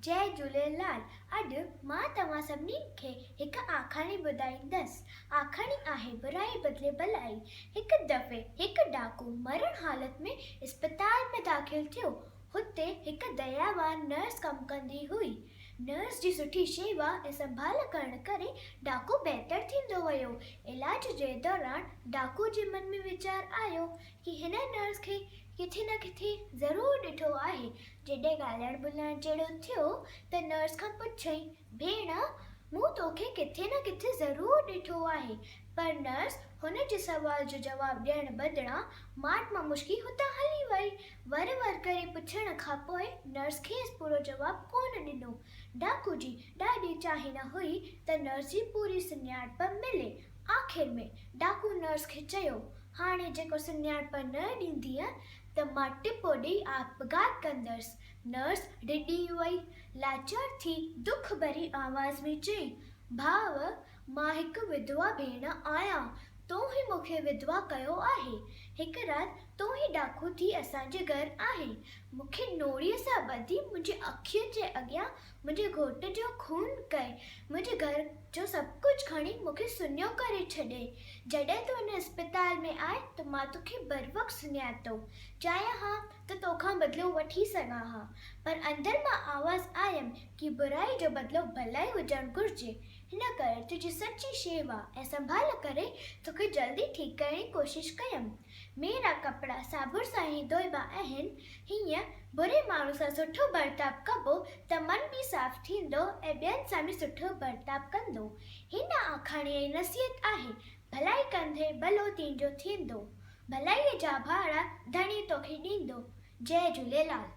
जय झूलेलाल। अॼु मां तव्हां सभिनी खे हिकु आखाणी ॿुधाईंदसि। आखाणी आहे बुराई बदिले भलाई। हिकु दफ़े हिकु डाकू मरण हालत में इस्पताल में दाख़िल थियो। हुते हिकु दयावान नर्स कमु कंदी हुई। नर्स जी सुठी शेवा ऐं संभाल करण करे डाकू बहितर थींदो वियो। इलाज जे दौरान डाकू जे मन में वीचार आयो कि हिन नर्स खे किथे न किथे ज़रूरु ॾिठो आहे। जॾहिं ॻाल्हाइण ॿोलाइण जहिड़ो थियो त नर्स खां पुछई, भेण, मूं तोखे किथे न किथे ज़रूरु ॾिठो आहे। पर नर्स हुन जे सवाल जो जवाबु ॾियण बदिरां माट मां मुश्की हुतां हली वई। वर करे पुछण खां पोइ नर्स खेसि पूरो जवाबु कोन ॾिनो। डाकू जी ॾाढी चाहीना हुई त नर्स जी पूरी सुञाणप मिले। आख़िर में डाकू नर्स खे चयो, हाणे जेको सुञाणप न ॾींदीअ त मां टिपो ॾेई आपघात कंदसि। नर्स डिॼी वई, लाचार थी दुख भरी आवाज़ में चई, भाउ, मां हिकु विधवा भेण आहियां। तो ही मूंखे विधवा कयो आहे। हिकु राति तो ही डाकू थी असांजे घर आहे। मूंखे नोड़ीअ सां ॿधी मुंहिंजी अखियुनि जे अॻियां मुंहिंजे घोट जो खून कए, मुंहिंजे घर जो सभु कुझु खणी मूंखे सुञो करे छॾे। जॾहिं तूं हिन अस्पताल में आहे त मां तोखे बर वक़्तु सुञातो। चाहियां हा त तोखां बदिलो वठी सघां हा, पर अंदरि मां आवाज़ आयमि कि बुराई जो बदिलो भलाई हुजणु घुरिजे। हिन करे तुंहिंजी सची शेवा ऐं संभाल करे तोखे जल्दी ठीकु करण जी कोशिशि कयमि। मेरा कपिड़ा साबुण सां ई धोइबा आहिनि। हीअं बुरे माण्हू सां सुठो बर्ताव कबो त मन बि साफ़ थींदो ऐं ॿियनि सां बि सुठो बर्ताव कंदो। हिन आखाणीअ जी नसीहत आहे, भलाई कंदे भलो तुंहिंजो थींदो। भलाईअ जा भाड़ा धणी तोखे ॾींदो। जय झूलेलाल।